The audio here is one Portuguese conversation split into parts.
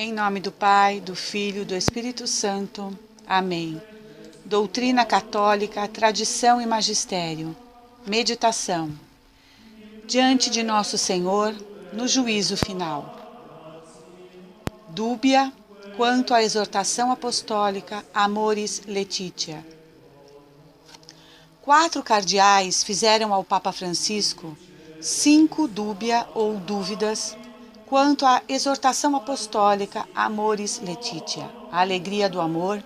Em nome do Pai, do Filho e do Espírito Santo. Amém. Doutrina católica, tradição e magistério. Meditação. Diante de Nosso Senhor, no juízo final. Dúbia quanto à exortação apostólica Amoris Laetitia. 4 cardeais fizeram ao Papa Francisco 5 dúbia ou dúvidas quanto à exortação apostólica Amoris Laetitia, a alegria do amor,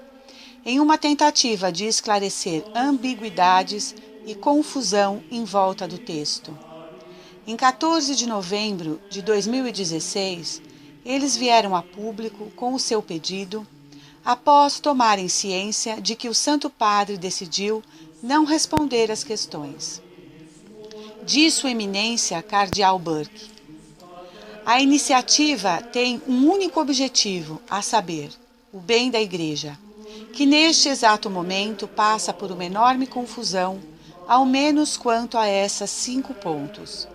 em uma tentativa de esclarecer ambiguidades e confusão em volta do texto. Em 14 de novembro de 2016, eles vieram a público com o seu pedido, após tomarem ciência de que o Santo Padre decidiu não responder às questões. Diz Sua Eminência Cardeal Burke: a iniciativa tem um único objetivo, a saber, o bem da Igreja, que neste exato momento passa por uma enorme confusão, ao menos quanto a esses 5 pontos.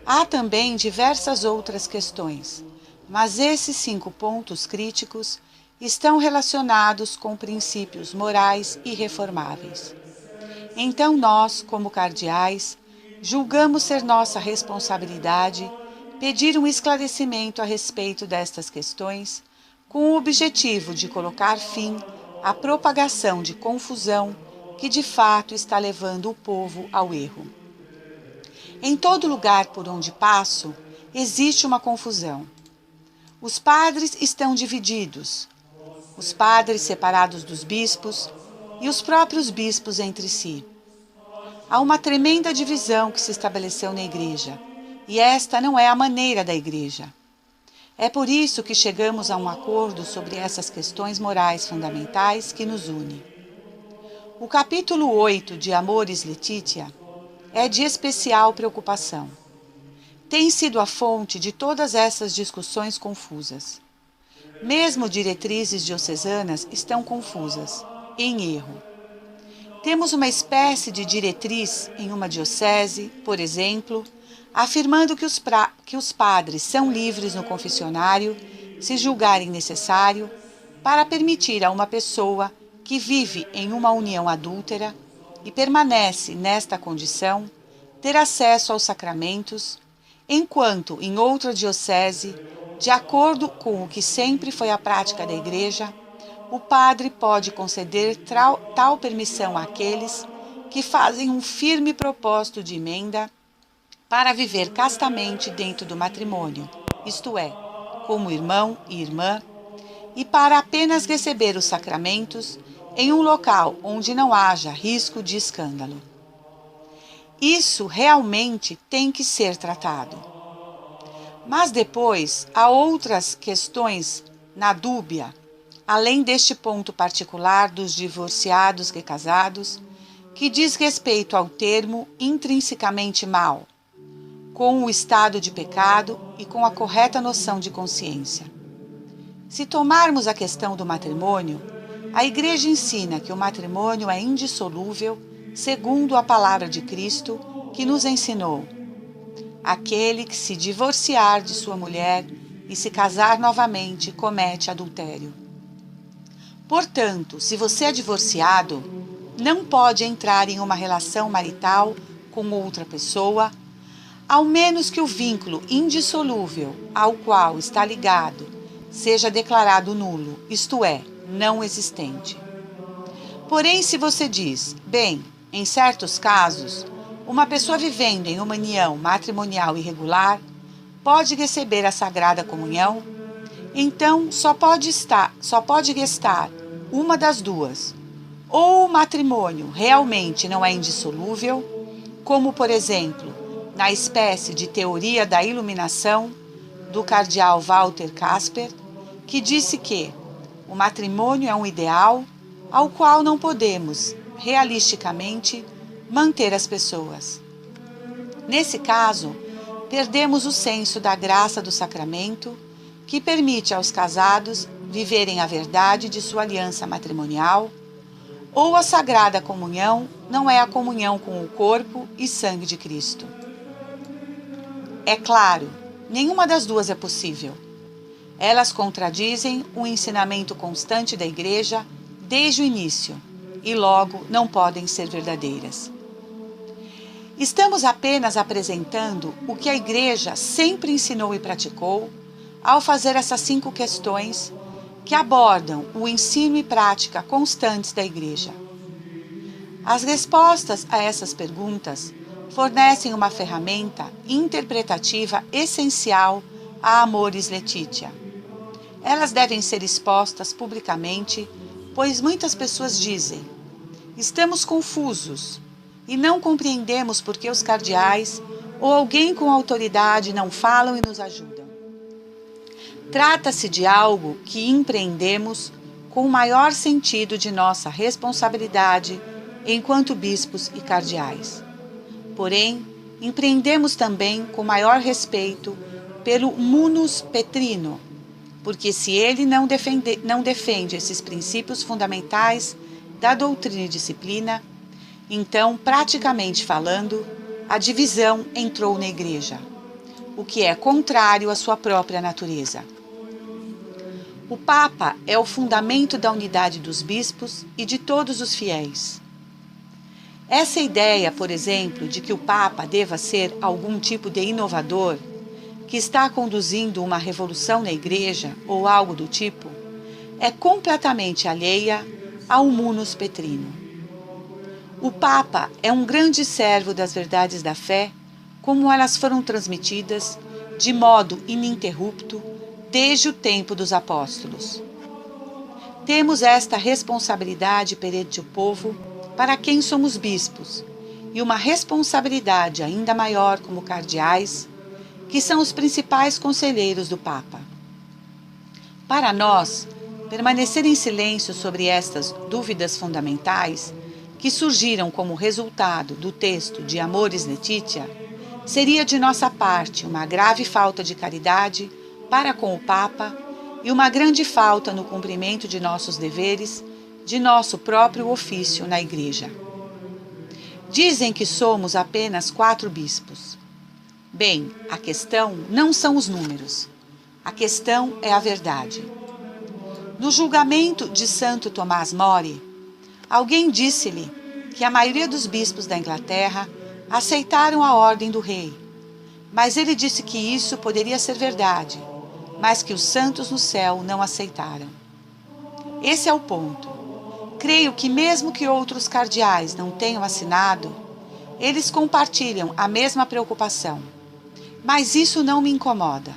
Há também diversas outras questões, mas esses 5 pontos críticos estão relacionados com princípios morais irreformáveis. Então nós, como cardeais, julgamos ser nossa responsabilidade pedir um esclarecimento a respeito destas questões, com o objetivo de colocar fim à propagação de confusão que de fato está levando o povo ao erro. Em todo lugar por onde passo, existe uma confusão. Os padres estão divididos, os padres separados dos bispos e os próprios bispos entre si. Há uma tremenda divisão que se estabeleceu na Igreja, e esta não é a maneira da Igreja. É por isso que chegamos a um acordo sobre essas questões morais fundamentais que nos une. O capítulo 8 de Amoris Laetitia é de especial preocupação. Tem sido a fonte de todas essas discussões confusas. Mesmo diretrizes diocesanas estão confusas, em erro. Temos uma espécie de diretriz em uma diocese, por exemplo, afirmando que os padres são livres no confessionário, se julgarem necessário, para permitir a uma pessoa que vive em uma união adúltera e permanece nesta condição ter acesso aos sacramentos, enquanto em outra diocese, de acordo com o que sempre foi a prática da Igreja, o padre pode conceder tal permissão àqueles que fazem um firme propósito de emenda para viver castamente dentro do matrimônio, isto é, como irmão e irmã, e para apenas receber os sacramentos em um local onde não haja risco de escândalo. Isso realmente tem que ser tratado. Mas depois há outras questões na dúbia, além deste ponto particular dos divorciados recasados, que diz respeito ao termo intrinsecamente mal, com o estado de pecado e com a correta noção de consciência. Se tomarmos a questão do matrimônio, a Igreja ensina que o matrimônio é indissolúvel, segundo a palavra de Cristo, que nos ensinou: aquele que se divorciar de sua mulher e se casar novamente comete adultério. Portanto, se você é divorciado, não pode entrar em uma relação marital com outra pessoa, ao menos que o vínculo indissolúvel ao qual está ligado seja declarado nulo, isto é, não existente. Porém, se você diz, bem, em certos casos, uma pessoa vivendo em uma união matrimonial irregular pode receber a Sagrada Comunhão, então só pode restar uma das duas. Ou o matrimônio realmente não é indissolúvel, como, por exemplo, na espécie de teoria da iluminação do cardeal Walter Casper, que disse que o matrimônio é um ideal ao qual não podemos, realisticamente, manter as pessoas. Nesse caso, perdemos o senso da graça do sacramento, que permite aos casados viverem a verdade de sua aliança matrimonial, ou a Sagrada Comunhão não é a comunhão com o corpo e sangue de Cristo. É claro, nenhuma das duas é possível. Elas contradizem o ensinamento constante da Igreja desde o início e logo não podem ser verdadeiras. Estamos apenas apresentando o que a Igreja sempre ensinou e praticou ao fazer essas 5 questões que abordam o ensino e prática constantes da Igreja. As respostas a essas perguntas fornecem uma ferramenta interpretativa essencial a Amoris Laetitia. Elas devem ser expostas publicamente, pois muitas pessoas dizem: estamos confusos e não compreendemos por que os cardeais ou alguém com autoridade não falam e nos ajudam. Trata-se de algo que empreendemos com o maior sentido de nossa responsabilidade enquanto bispos e cardeais. Porém, empreendemos também com maior respeito pelo munus petrino, porque se ele não defende esses princípios fundamentais da doutrina e disciplina, então, praticamente falando, a divisão entrou na Igreja, o que é contrário à sua própria natureza. O Papa é o fundamento da unidade dos bispos e de todos os fiéis. Essa ideia, por exemplo, de que o Papa deva ser algum tipo de inovador, que está conduzindo uma revolução na Igreja ou algo do tipo, é completamente alheia ao munus petrino. O Papa é um grande servo das verdades da fé, como elas foram transmitidas de modo ininterrupto desde o tempo dos apóstolos. Temos esta responsabilidade perante o povo para quem somos bispos e uma responsabilidade ainda maior como cardeais, que são os principais conselheiros do Papa. Para nós, permanecer em silêncio sobre estas dúvidas fundamentais que surgiram como resultado do texto de Amoris Laetitia seria de nossa parte uma grave falta de caridade para com o Papa e uma grande falta no cumprimento de nossos deveres, de nosso próprio ofício na Igreja. Dizem que somos apenas 4 bispos. Bem, a questão não são os números. A questão é a verdade. No julgamento de Santo Tomás More, alguém disse-lhe que a maioria dos bispos da Inglaterra aceitaram a ordem do rei, mas ele disse que isso poderia ser verdade, mas que os santos no céu não aceitaram. Esse é o ponto. Creio que mesmo que outros cardeais não tenham assinado, eles compartilham a mesma preocupação. Mas isso não me incomoda.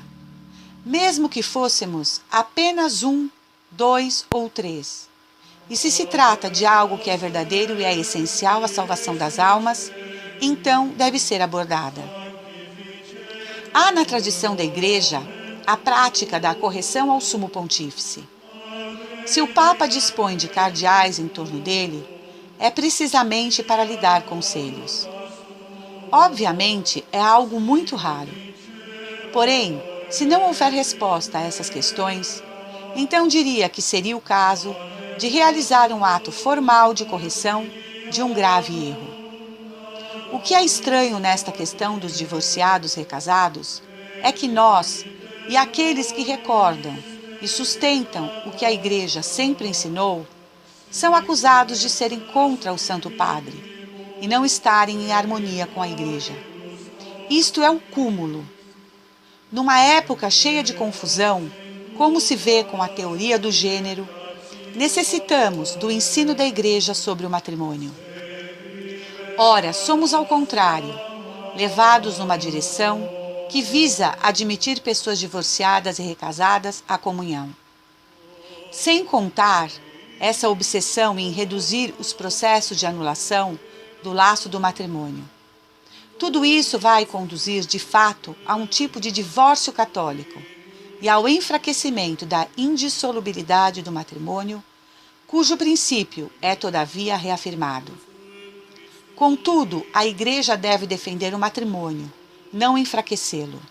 Mesmo que fôssemos apenas 1, 2 ou 3. E se trata de algo que é verdadeiro e é essencial à salvação das almas, então deve ser abordada. Há na tradição da Igreja a prática da correção ao sumo pontífice. Se o Papa dispõe de cardeais em torno dele, é precisamente para lhe dar conselhos. Obviamente, é algo muito raro. Porém, se não houver resposta a essas questões, então diria que seria o caso de realizar um ato formal de correção de um grave erro. O que é estranho nesta questão dos divorciados recasados é que nós, e aqueles que recordam e sustentam o que a Igreja sempre ensinou, são acusados de serem contra o Santo Padre e não estarem em harmonia com a Igreja. Isto é o cúmulo. Numa época cheia de confusão, como se vê com a teoria do gênero, necessitamos do ensino da Igreja sobre o matrimônio. Ora, somos ao contrário, levados numa direção que visa admitir pessoas divorciadas e recasadas à comunhão. Sem contar essa obsessão em reduzir os processos de anulação do laço do matrimônio. Tudo isso vai conduzir, de fato, a um tipo de divórcio católico e ao enfraquecimento da indissolubilidade do matrimônio, cujo princípio é, todavia, reafirmado. Contudo, a Igreja deve defender o matrimônio, não enfraquecê-lo.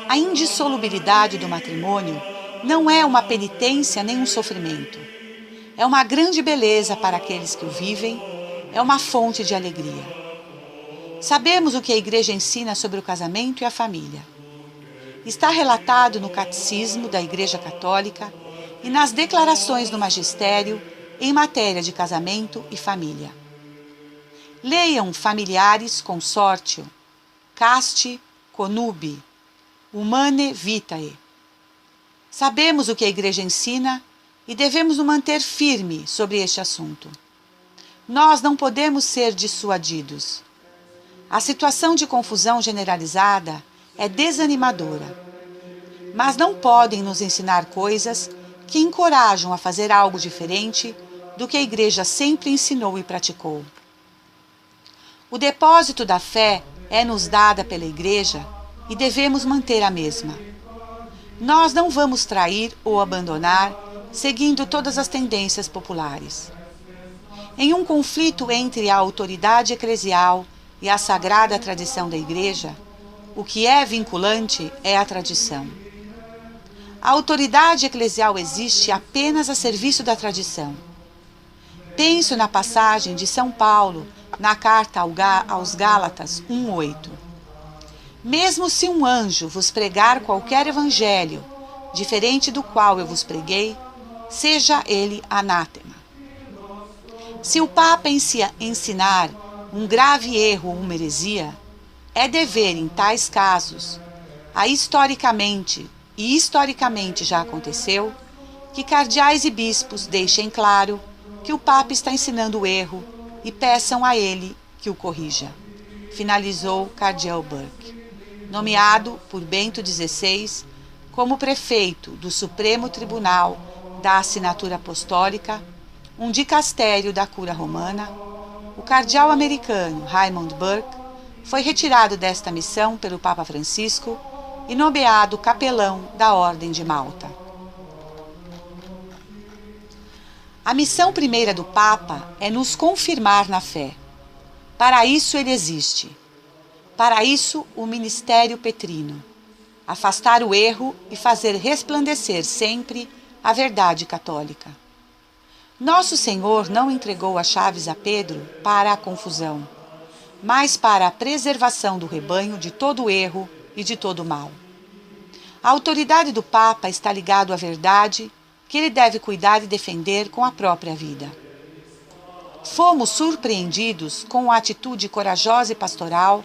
A indissolubilidade do matrimônio não é uma penitência nem um sofrimento. É uma grande beleza para aqueles que o vivem, é uma fonte de alegria. Sabemos o que a Igreja ensina sobre o casamento e a família. Está relatado no Catecismo da Igreja Católica e nas declarações do Magistério em matéria de casamento e família. Leiam Familiaris Consortio, Casti Connubii, Humanae Vitae. Sabemos o que a Igreja ensina e devemos nos manter firme sobre este assunto. Nós não podemos ser dissuadidos. A situação de confusão generalizada é desanimadora, mas não podem nos ensinar coisas que encorajam a fazer algo diferente do que a Igreja sempre ensinou e praticou. O depósito da fé é-nos dada pela Igreja e devemos manter a mesma. Nós não vamos trair ou abandonar, seguindo todas as tendências populares. Em um conflito entre a autoridade eclesial e a sagrada tradição da Igreja, o que é vinculante é a tradição. A autoridade eclesial existe apenas a serviço da tradição. Penso na passagem de São Paulo, na carta aos Gálatas 1:8. Mesmo se um anjo vos pregar qualquer evangelho, diferente do qual eu vos preguei, seja ele anátema. Se o Papa ensinar um grave erro ou uma heresia, é dever, em tais casos, historicamente já aconteceu, que cardeais e bispos deixem claro que o Papa está ensinando o erro e peçam a ele que o corrija. Finalizou Cardeal Burke, nomeado por Bento XVI como prefeito do Supremo Tribunal da Assinatura Apostólica, um dicastério da Cura Romana. O cardeal americano Raymond Burke foi retirado desta missão pelo Papa Francisco e nomeado capelão da Ordem de Malta. A missão primeira do Papa é nos confirmar na fé. Para isso ele existe. Para isso o ministério petrino. Afastar o erro e fazer resplandecer sempre a verdade católica. Nosso Senhor não entregou as chaves a Pedro para a confusão, mas para a preservação do rebanho de todo erro e de todo mal. A autoridade do Papa está ligada à verdade que ele deve cuidar e defender com a própria vida. Fomos surpreendidos com a atitude corajosa e pastoral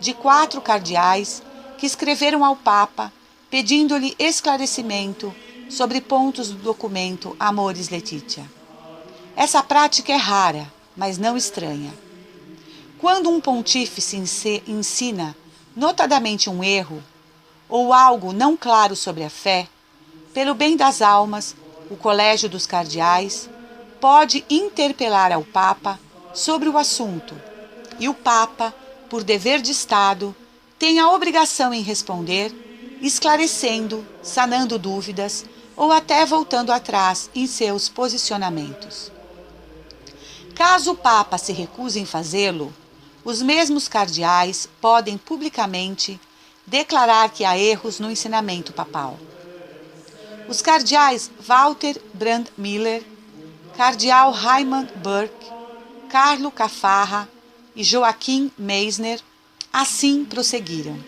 de 4 cardeais que escreveram ao Papa pedindo-lhe esclarecimento sobre pontos do documento Amoris Laetitia. Essa prática é rara, mas não estranha. Quando um pontífice ensina notadamente um erro ou algo não claro sobre a fé, pelo bem das almas, o Colégio dos Cardeais pode interpelar ao Papa sobre o assunto, e o Papa, por dever de Estado, tem a obrigação em responder, esclarecendo, sanando dúvidas ou até voltando atrás em seus posicionamentos. Caso o Papa se recuse em fazê-lo, os mesmos cardeais podem publicamente declarar que há erros no ensinamento papal. Os cardeais Walter Brandmiller, cardeal Raymond Burke, Carlo Caffarra e Joaquim Meissner assim prosseguiram.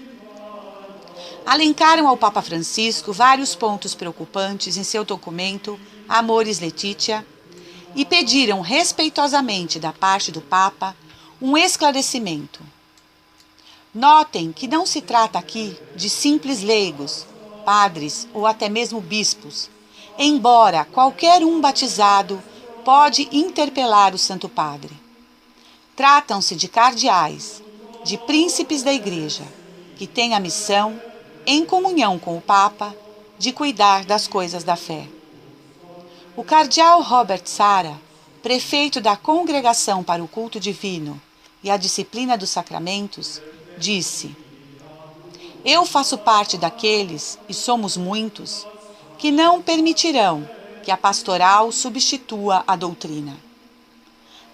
Alencaram ao Papa Francisco vários pontos preocupantes em seu documento Amoris Laetitia e pediram respeitosamente da parte do Papa um esclarecimento. Notem que não se trata aqui de simples leigos, padres ou até mesmo bispos, embora qualquer um batizado pode interpelar o Santo Padre. Tratam-se de cardeais, de príncipes da Igreja, que têm a missão, em comunhão com o Papa, de cuidar das coisas da fé. O cardeal Robert Sarah, prefeito da Congregação para o Culto Divino e a Disciplina dos Sacramentos, disse: Eu faço parte daqueles, e somos muitos, que não permitirão que a pastoral substitua a doutrina.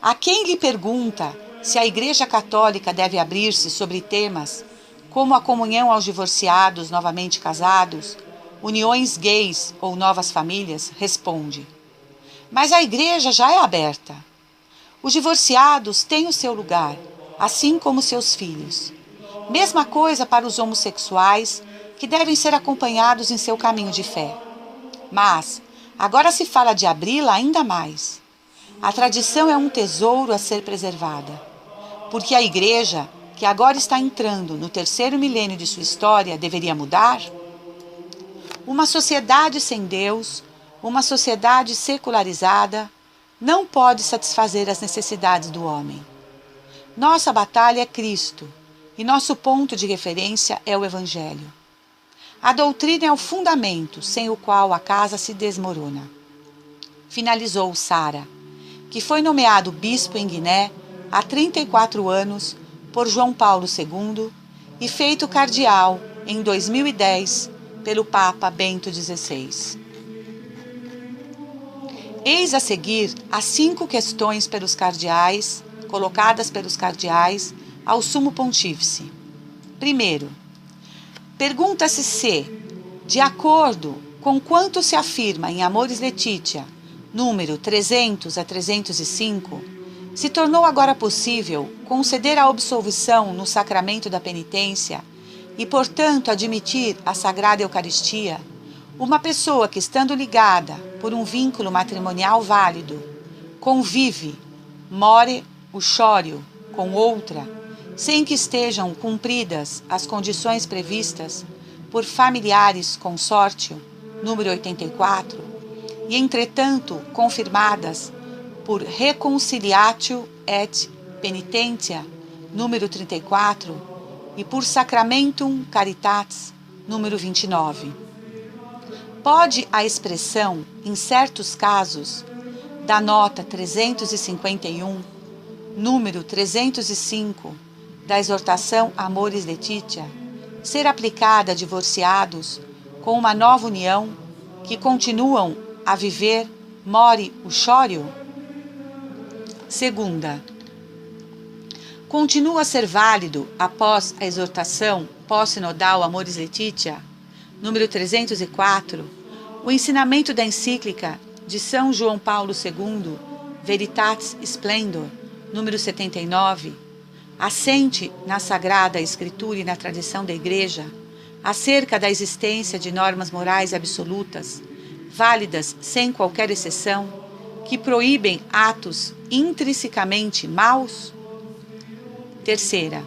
A quem lhe pergunta se a Igreja Católica deve abrir-se sobre temas como a comunhão aos divorciados novamente casados, uniões gays ou novas famílias, responde: Mas a Igreja já é aberta. Os divorciados têm o seu lugar, assim como seus filhos. Mesma coisa para os homossexuais que devem ser acompanhados em seu caminho de fé. Mas agora se fala de abri-la ainda mais. A tradição é um tesouro a ser preservada, porque a Igreja, que agora está entrando no 3º milênio de sua história, deveria mudar? Uma sociedade sem Deus, uma sociedade secularizada, não pode satisfazer as necessidades do homem. Nossa batalha é Cristo e nosso ponto de referência é o Evangelho. A doutrina é o fundamento sem o qual a casa se desmorona. Finalizou Sara, que foi nomeado bispo em Guiné há 34 anos por João Paulo II e feito cardeal em 2010 pelo Papa Bento XVI. Eis a seguir as 5 questões colocadas pelos cardeais ao Sumo Pontífice. Primeiro, pergunta-se se, de acordo com quanto se afirma em Amoris Laetitia, número 300 a 305, se tornou agora possível conceder a absolvição no sacramento da penitência e, portanto, admitir a Sagrada Eucaristia, uma pessoa que, estando ligada por um vínculo matrimonial válido, convive, more uxório com outra, sem que estejam cumpridas as condições previstas por familiares consórcio, número 84, e, entretanto, confirmadas por reconciliatio et penitentia, número 34, e por sacramentum caritatis, número 29. Pode a expressão, em certos casos, da nota 351, número 305, da exortação Amoris Laetitia, ser aplicada a divorciados com uma nova união que continuam a viver more uxório? Segunda, continua a ser válido, após a exortação pós-sinodal Amoris Laetitia, número 304, o ensinamento da encíclica de São João Paulo II, Veritatis Splendor, número 79, assente na Sagrada Escritura e na tradição da Igreja acerca da existência de normas morais absolutas, válidas sem qualquer exceção, que proíbem atos intrinsecamente maus? Terceira,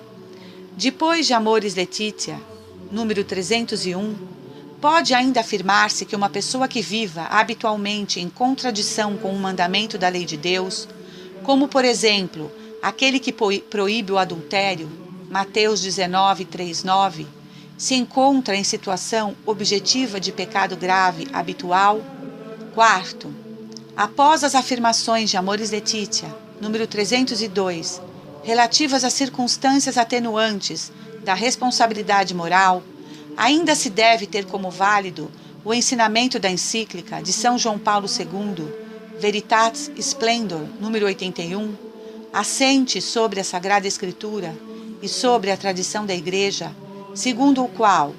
depois de Amoris Laetitia, número 301, pode ainda afirmar-se que uma pessoa que viva habitualmente em contradição com o mandamento da lei de Deus, como, por exemplo, aquele que proíbe o adultério, Mateus 19, 3, 9, se encontra em situação objetiva de pecado grave habitual? Quarto, após as afirmações de Amoris Laetitia, número 302, relativas às circunstâncias atenuantes da responsabilidade moral, ainda se deve ter como válido o ensinamento da encíclica de São João Paulo II, Veritatis Splendor, número 81, assente sobre a Sagrada Escritura e sobre a tradição da Igreja, segundo o qual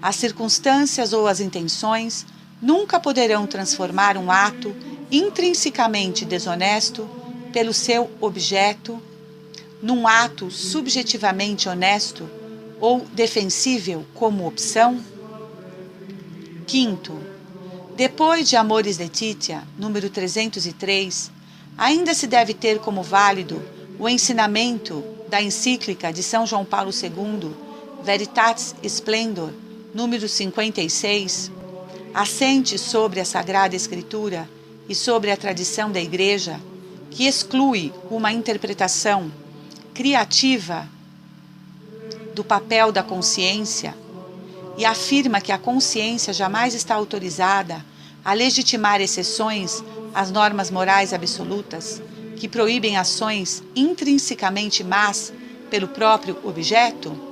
as circunstâncias ou as intenções nunca poderão transformar um ato intrinsecamente desonesto pelo seu objeto num ato subjetivamente honesto ou defensível como opção? Quinto, depois de Amoris Laetitia, número 303, ainda se deve ter como válido o ensinamento da encíclica de São João Paulo II, Veritatis Splendor, número 56, assente sobre a Sagrada Escritura e sobre a tradição da Igreja, que exclui uma interpretação criativa do papel da consciência e afirma que a consciência jamais está autorizada a legitimar exceções às normas morais absolutas que proíbem ações intrinsecamente más pelo próprio objeto?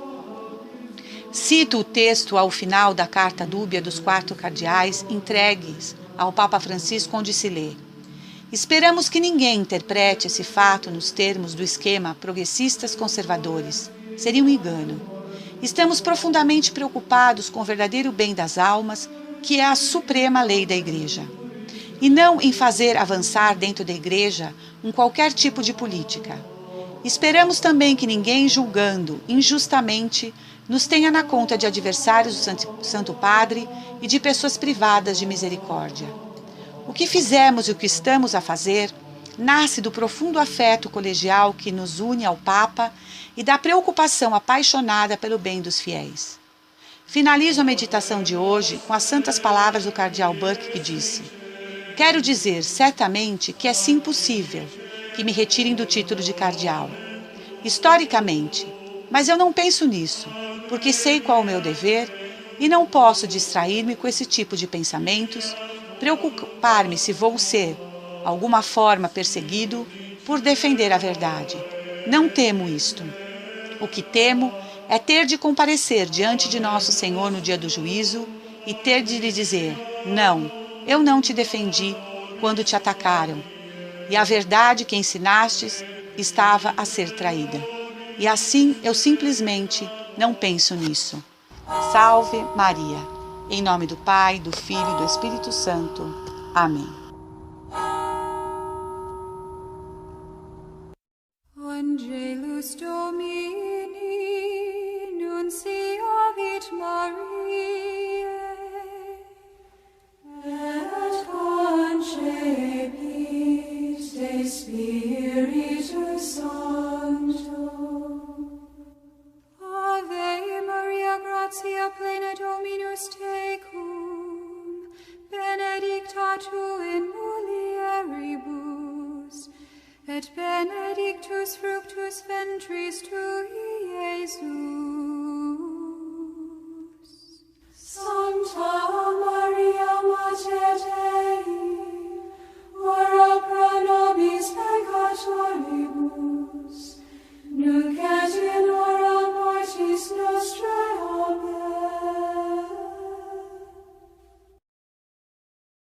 Cito o texto ao final da carta dúbia dos 4 cardeais entregues ao Papa Francisco, onde se lê: esperamos que ninguém interprete esse fato nos termos do esquema progressistas conservadores. Seria um engano. Estamos profundamente preocupados com o verdadeiro bem das almas, que é a suprema lei da Igreja, e não em fazer avançar dentro da Igreja qualquer tipo de política. Esperamos também que ninguém, julgando injustamente, nos tenha na conta de adversários do Santo Padre e de pessoas privadas de misericórdia. O que fizemos e o que estamos a fazer nasce do profundo afeto colegial que nos une ao Papa e da preocupação apaixonada pelo bem dos fiéis. Finalizo a meditação de hoje com as santas palavras do cardeal Burke, que disse: quero dizer, certamente, que é sim possível que me retirem do título de cardeal. Historicamente, mas eu não penso nisso, porque sei qual é o meu dever e não posso distrair-me com esse tipo de pensamentos, preocupar-me se vou ser, alguma forma, perseguido por defender a verdade. Não temo isto. O que temo é ter de comparecer diante de nosso Senhor no dia do juízo e ter de lhe dizer: não, eu não te defendi quando te atacaram, e a verdade que ensinastes estava a ser traída. E assim eu simplesmente não penso nisso. Salve Maria! Em nome do Pai, do Filho e do Espírito Santo. Amém. Angelus Domini, nunciavit Mariae, et concepit de Spiritus Sancto. Ave Maria, gratia plena Dominus tecum, benedicta tu in mulieribus, et benedictus fructus ventris tui,